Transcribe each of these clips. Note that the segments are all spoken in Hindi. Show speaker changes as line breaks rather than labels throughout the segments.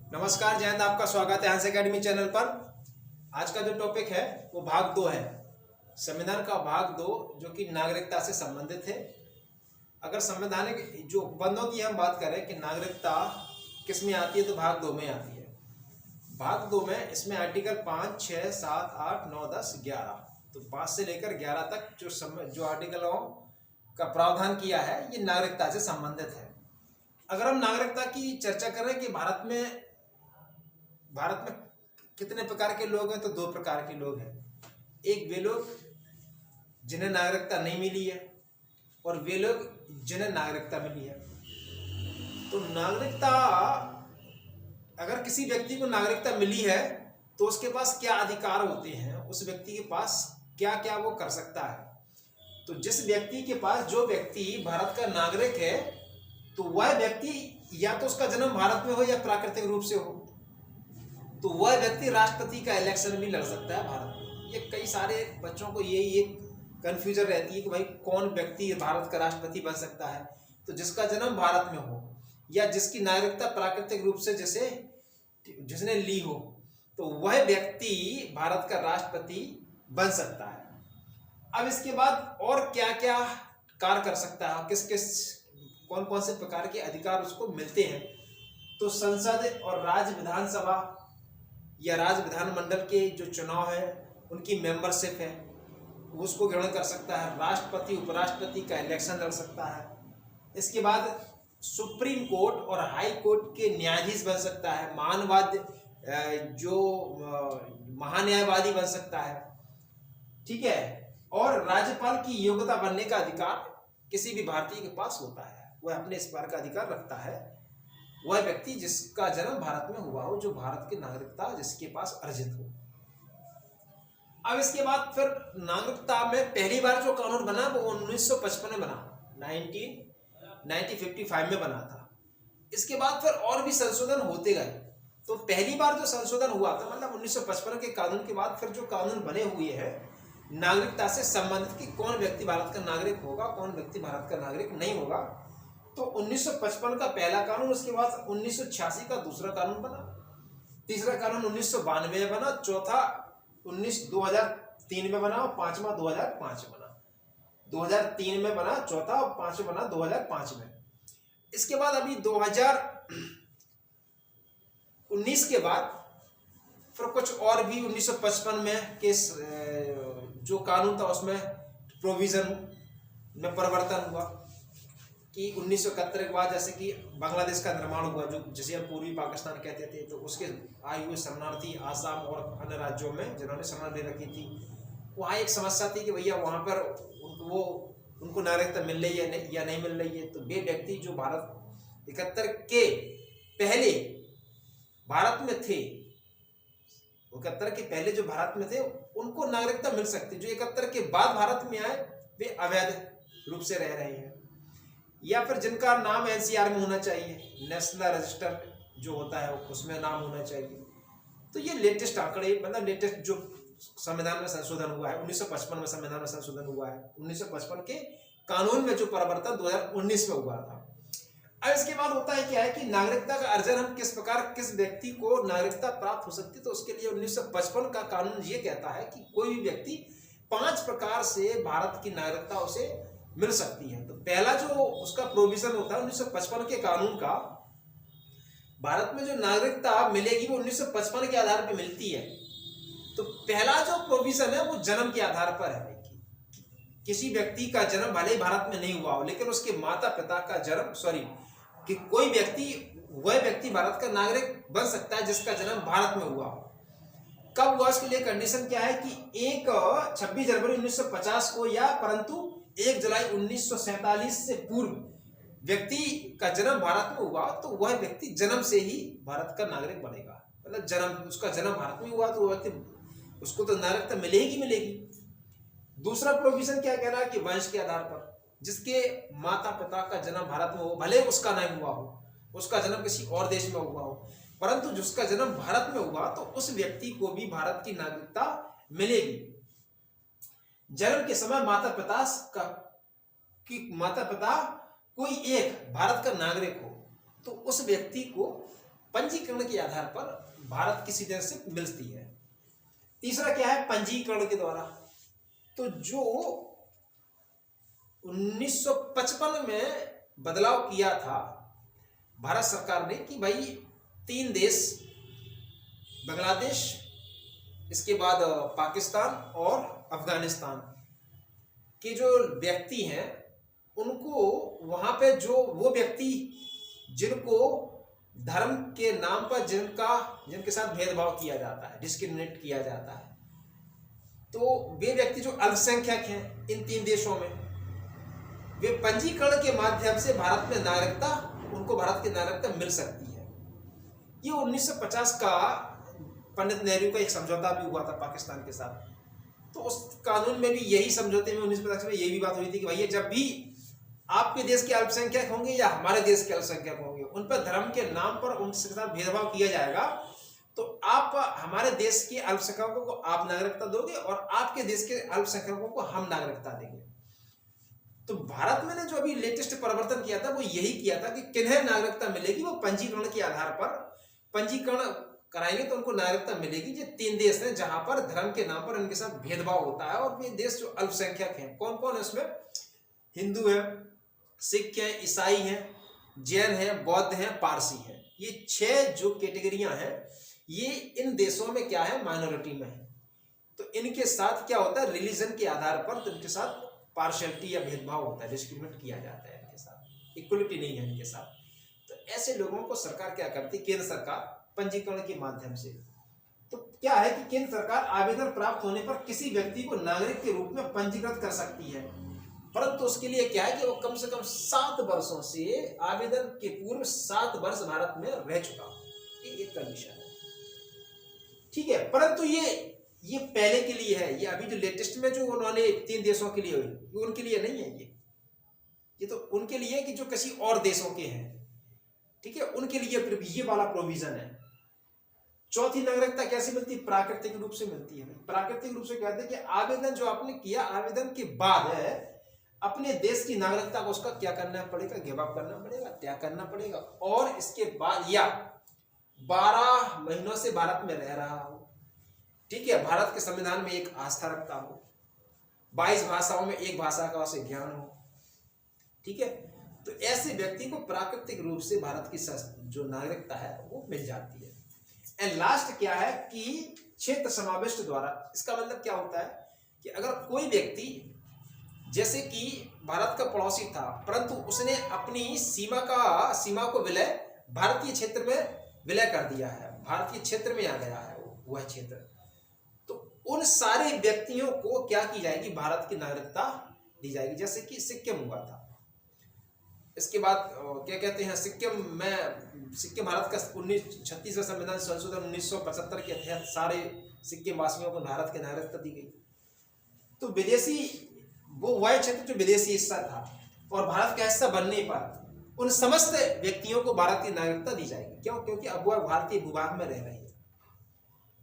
नमस्कार, जय हिंद। आपका स्वागत है हंस एकेडमी चैनल पर। आज का जो टॉपिक है वो भाग 2 है, संविधान का भाग 2, जो कि नागरिकता से संबंधित है। अगर संवैधानिक जो उपबंधों की हम बात करें कि नागरिकता किस में आती है, तो भाग 2 में आती है। भाग 2 में इसमें आर्टिकल 5, 6, 7, 8, 9, 10, 11, तो 5 से लेकर 11 तक जो आर्टिकलों का प्रावधान किया है, ये नागरिकता से संबंधित है। अगर हम नागरिकता की चर्चा करें कि भारत में कितने प्रकार के लोग हैं, तो 2 प्रकार के लोग हैं। एक वे लोग जिन्हें नागरिकता नहीं मिली है, और वे लोग जिन्हें नागरिकता मिली है। तो नागरिकता, अगर किसी व्यक्ति को नागरिकता मिली है तो उसके पास क्या अधिकार होते हैं, उस व्यक्ति के पास क्या क्या वो कर सकता है। तो जिस व्यक्ति के पास, जो व्यक्ति भारत का नागरिक है, तो वह व्यक्ति या तो उसका जन्म भारत में हो या प्राकृतिक रूप से हो, तो वह व्यक्ति राष्ट्रपति का इलेक्शन भी लड़ सकता है भारत में। ये कई सारे बच्चों को यही एक कन्फ्यूजन रहती है कि भाई कौन व्यक्ति भारत का राष्ट्रपति बन सकता है। तो जिसका जन्म भारत में हो या जिसकी नागरिकता प्राकृतिक रूप से जिसने ली हो, तो वह व्यक्ति भारत का राष्ट्रपति बन सकता है। अब इसके बाद और क्या क्या कार्य कर सकता है, कौन कौन से प्रकार के अधिकार उसको मिलते हैं। तो संसद और राज्य विधानसभा या राज्य विधानमंडल के जो चुनाव है, उनकी मेंबरशिप है, उसको ग्रहण कर सकता है। राष्ट्रपति उपराष्ट्रपति का इलेक्शन लड़ सकता है। इसके बाद सुप्रीम कोर्ट और हाई कोर्ट के न्यायाधीश बन सकता है। महान्यायवादी बन सकता है, ठीक है। और राज्यपाल की योग्यता बनने का अधिकार किसी भी भारतीय के पास होता है, वह अपने इस बार का अधिकार रखता है। वह व्यक्ति जिसका जन्म भारत में हुआ हो, जो भारत की नागरिकता जिसके पास अर्जित हो। अब इसके बाद फिर नागरिकता में पहली बार जो कानून बना वो 1955 में बना, 1955 में बना था। इसके बाद फिर और भी संशोधन होते गए। तो पहली बार जो संशोधन हुआ था, मतलब 1955 के कानून के बाद फिर जो कानून बने हुए हैं नागरिकता से संबंधित कि कौन व्यक्ति भारत का नागरिक होगा, कौन व्यक्ति भारत का नागरिक नहीं होगा। तो 1955 का पहला कानून, उसके बाद 1986 का दूसरा कानून बना, तीसरा कानून 1992 में बना, चौथा 2003 में बना, और पांचवा 2005 में बना। 2003 में बना चौथा, और पांचवा बना 2005 में। इसके बाद अभी 2019 के बाद फिर कुछ और भी 1955 में के जो कानून था उसमें प्रोविजन में परिवर्तन हुआ कि 1971 के बाद, जैसे कि बांग्लादेश का निर्माण हुआ, जिसे हम पूर्वी पाकिस्तान कहते थे, तो उसके आए हुए शरणार्थी आसाम और अन्य राज्यों में जिन्होंने शरण ले रखी थी, वहाँ एक समस्या थी कि भैया वहाँ पर उनको नागरिकता मिल रही है या नहीं मिल रही है। तो वे व्यक्ति जो भारत 71 के पहले भारत में थे, 71 के पहले जो भारत में थे, उनको नागरिकता मिल सकती। जो 71 के बाद भारत में आए वे अवैध रूप से रह रहे हैं, या फिर जिनका नाम एनसीआर में होना चाहिए, नेशनल रजिस्टर जो होता है उसमें नाम होना चाहिए। तो ये लेटेस्ट आंकड़े, मतलब लेटेस्ट जो संविधान में संशोधन हुआ है, 1955 में संविधान में संशोधन हुआ है। 1955 के कानून में जो परिवर्तन 2019 में हुआ था। अब इसके बाद होता है क्या है कि नागरिकता का अर्जन हम किस प्रकार, किस व्यक्ति को नागरिकता प्राप्त हो सकती है। तो उसके लिए 1955 का कानून ये कहता है कि कोई भी व्यक्ति 5 प्रकार से भारत की नागरिकता उसे मिल सकती है। तो पहला जो उसका प्रोविजन होता है 1955 के कानून का, भारत में जो नागरिकता मिलेगी वो 1955 के आधार पर मिलती है। तो पहला जो प्रोविजन है वो जन्म के आधार पर है। किसी व्यक्ति का जन्म भले ही भारत में नहीं हुआ हो, लेकिन उसके माता पिता का जन्म, कि कोई व्यक्ति, वह व्यक्ति भारत का नागरिक बन सकता है जिसका जन्म भारत में हुआ हो। कब हुआ, उसके लिए कंडीशन क्या है कि 26 जनवरी 1950 को, या परंतु 1 जुलाई 1947 से पूर्व व्यक्ति का जन्म भारत में हुआ, तो वह व्यक्ति जन्म से ही भारत का नागरिक बनेगा। मतलब उसका जन्म भारत में हुआ तो वह व्यक्ति, उसको तो नागरिकता मिलेगी। दूसरा प्रोविजन क्या कह रहा है कि वंश के आधार पर, जिसके माता पिता का जन्म भारत में हो, भले उसका नहीं हुआ हो, उसका जन्म किसी और देश में हुआ हो, परंतु जिसका जन्म भारत में हुआ तो उस व्यक्ति को भी भारत की नागरिकता मिलेगी। जन्म के समय माता पिता कोई एक भारत का नागरिक हो, तो उस व्यक्ति को पंजीकरण के आधार पर भारत किसी देश से मिलती है। तीसरा क्या है, पंजीकरण के द्वारा। तो जो 1955 में बदलाव किया था भारत सरकार ने कि भाई 3 देश, बांग्लादेश, इसके बाद पाकिस्तान और अफगानिस्तान के जो व्यक्ति हैं उनको वहां पे जो वो व्यक्ति जिनको धर्म के नाम पर जिनके साथ भेदभाव किया जाता है, डिस्क्रिमिनेट किया जाता है, तो वे व्यक्ति जो अल्पसंख्यक हैं इन 3 देशों में, वे पंजीकरण के माध्यम से भारत में नागरिकता, उनको भारत की नागरिकता मिल सकती है। ये 1950 का पंडित नेहरू का एक समझौता भी हुआ था पाकिस्तान के साथ। तो उस कानून में भी यही समझौते में 1950 में यही भी बात हुई थी कि भैया जब भी आपके देश के अल्पसंख्यक होंगे या हमारे देश के अल्पसंख्यक होंगे, उन पर धर्म के नाम पर उनके साथ भेदभाव किया जाएगा, तो आप हमारे देश के अल्पसंख्यकों को आप नागरिकता दोगे और आपके देश के अल्पसंख्यकों को हम नागरिकता देंगे। तो भारत में ने जो अभी लेटेस्ट परिवर्तन किया था वो यही किया था कि किन्हें नागरिकता मिलेगी, वो पंजीकरण के आधार पर पंजीकरण कराएंगे तो उनको नागरिकता मिलेगी। ये 3 देश हैं जहां पर धर्म के नाम पर उनके साथ भेदभाव होता है, और ये देश जो अल्पसंख्यक हैं, कौन कौन है उसमें, हिंदू है, सिख है, ईसाई हैं, जैन हैं, बौद्ध हैं, पारसी हैं। ये 6 जो कैटेगरियां हैं ये इन देशों में क्या है, माइनॉरिटी में है। तो इनके साथ क्या होता है, रिलीजन के आधार पर तो इनके साथ पार्शियलिटी या भेदभाव होता है, डिस्क्रिमिनेट किया जाता है, इनके साथ इक्वलिटी नहीं है इनके साथ। तो ऐसे लोगों को सरकार क्या करती है, केंद्र सरकार पंजीकरण के माध्यम से। तो क्या है कि केंद्र सरकार आवेदन प्राप्त होने पर किसी व्यक्ति को नागरिक के रूप में पंजीकृत कर सकती है, परंतु उसके लिए क्या है कि वो कम से कम 7 वर्षों से आवेदन के पूर्व 7 वर्ष भारत में रह चुका हो, ये एक कंडीशन है, ठीक है। परंतु ये पहले के लिए है, ये अभी जो लेटेस्ट में जो उन्होंने 3 देशों के लिए हुई, ये उनके लिए नहीं है, ये तो उनके लिए कि जो किसी और देशों के हैं, ठीक है, उनके लिए ये वाला प्रोविजन है। चौथी नागरिकता कैसे मिलती है, प्राकृतिक रूप से मिलती है। प्राकृतिक रूप से कहते हैं कि आवेदन जो आपने किया, आवेदन के बाद है अपने देश की नागरिकता को उसका क्या करना पड़ेगा, गिव अप करना पड़ेगा, त्याग करना पड़ेगा, और इसके बाद या 12 महीनों से भारत में रह रहा हो, ठीक है, भारत के संविधान में एक आस्था रखता हो, 22 भाषाओं में एक भाषा का उसे ज्ञान हो, ठीक है। तो ऐसे व्यक्ति को प्राकृतिक रूप से भारत की जो नागरिकता है वो मिल जाती है। एंड लास्ट क्या है कि क्षेत्र समाविष्ट द्वारा, इसका मतलब क्या होता है कि अगर कोई व्यक्ति जैसे कि भारत का पड़ोसी था, परंतु उसने अपनी सीमा को विलय भारतीय क्षेत्र में विलय कर दिया है, भारतीय क्षेत्र में आ गया है वह क्षेत्र, तो उन सारे व्यक्तियों को क्या की जाएगी, भारत की नागरिकता दी जाएगी। जैसे कि सिक्किम हुआ था, इसके बाद क्या कहते हैं, सिक्किम भारत का 1936वां संविधान संशोधन 1975 के तहत सारे सिक्किम वासियों को भारत की नागरिकता दी गई। तो विदेशी वो वह क्षेत्र जो विदेशी हिस्सा था और भारत का हिस्सा बनने पर उन समस्त व्यक्तियों को भारत की नागरिकता दी जाएगी। क्यों? क्योंकि अब वह भारतीय भूभाग में रह रही है।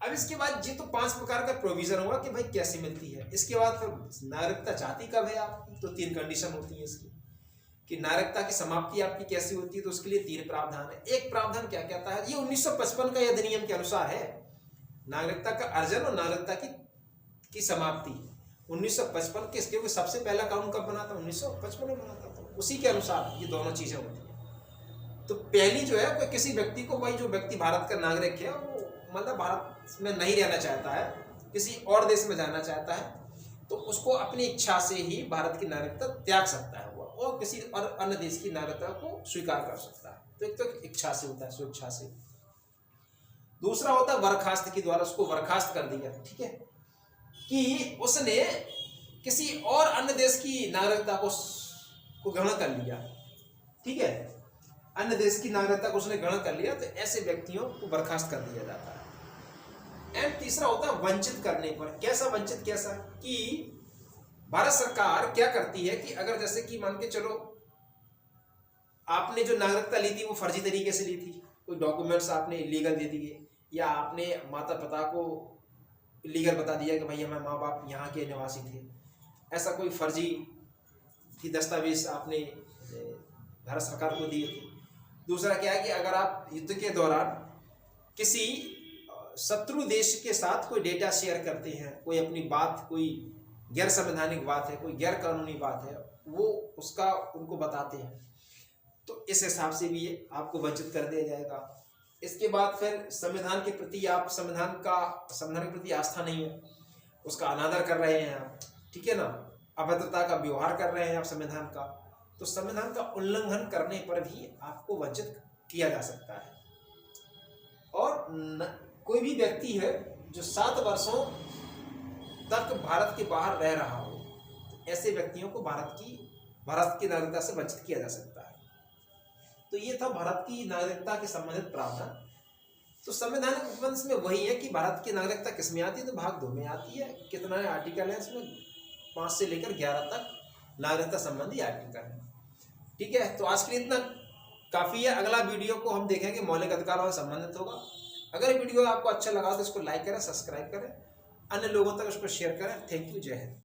अब इसके बाद ये तो 5 प्रकार का प्रोविजन हुआ कि भाई कैसे मिलती है। इसके बाद फिर नागरिकता चाहती कब है आपकी, तो 3 कंडीशन होती है इसकी कि नागरिकता की समाप्ति आपकी कैसी होती है, तो उसके लिए 3 प्रावधान है। एक प्रावधान क्या कहता है, ये 1955 का अधिनियम के अनुसार है, नागरिकता का अर्जन और नागरिकता की समाप्ति 1955 के, इसके सबसे पहला कानून कब बना था, 1955 में बना था, तो उसी के अनुसार ये दोनों चीजें होती है। तो पहली जो है कोई किसी व्यक्ति को, भाई जो व्यक्ति भारत का नागरिक है वो मतलब भारत में नहीं रहना चाहता है, किसी और देश में जाना चाहता है, तो उसको अपनी इच्छा से ही भारत की नागरिकता त्याग सकता है वो, और किसी और अन्य देश की नागरिकता को स्वीकार कर सकता है। तो एक तो इच्छा से होता है, स्वेच्छा से। दूसरा होता है बर्खास्त के द्वारा, उसको बर्खास्त कर दिया, ठीक है, कि उसने किसी और अन्य देश की नागरिकता को ग्रहण कर लिया, ठीक है, अन्य देश की नागरिकता को उसने ग्रहण कर लिया, तो ऐसे व्यक्तियों को बर्खास्त कर दिया जाता है। एंड तीसरा होता है वंचित करने पर। कैसा वंचित, कैसा कि भारत सरकार क्या करती है कि अगर जैसे कि मान के चलो आपने जो नागरिकता ली थी वो फर्जी तरीके से ली थी, कोई डॉक्यूमेंट्स आपने इलीगल दे दिए, या आपने माता पिता को इलीगल बता दिया कि भैया हमारे माँ बाप यहाँ के निवासी थे, ऐसा कोई फर्जी की दस्तावेज आपने भारत सरकार को दिए थे। दूसरा क्या है कि अगर आप युद्ध के दौरान किसी शत्रु देश के साथ कोई डेटा शेयर करते हैं, कोई अपनी बात, कोई गैर संवैधानिक बात है, कोई गैर कानूनी बात है, वो उसका उनको बताते हैं, तो इस हिसाब से भी आपको वंचित कर दिया जाएगा। इसके बाद फिर संविधान के प्रति आप संविधान के प्रति आस्था नहीं है, उसका अनादर कर रहे हैं आप, ठीक है ना, अभद्रता का व्यवहार कर रहे हैं आप संविधान का, तो संविधान का उल्लंघन करने पर भी आपको वंचित किया जा सकता है। और कोई भी व्यक्ति है जो 7 वर्षों तक भारत के बाहर रह रहा हो, तो ऐसे व्यक्तियों को भारत की नागरिकता से वंचित किया जा सकता है। तो ये था भारत की नागरिकता के संबंधित प्रावधान। तो संवैधानिक उपवंश में वही है कि भारत की नागरिकता किस में आती है, तो भाग 2 में आती है। कितना है आर्टिकल है इसमें, 5 से लेकर 11 तक नागरिकता संबंधी आर्टिकल है, ठीक है। तो आज के लिए इतना काफी है। अगला वीडियो को हम देखेंगे मौलिक अधिकारों से संबंधित होगा। अगर वीडियो आपको अच्छा लगा तो इसको लाइक करें, सब्सक्राइब करें, अन्य लोगों तक इसको शेयर करें। थैंक यू, जय हिंद।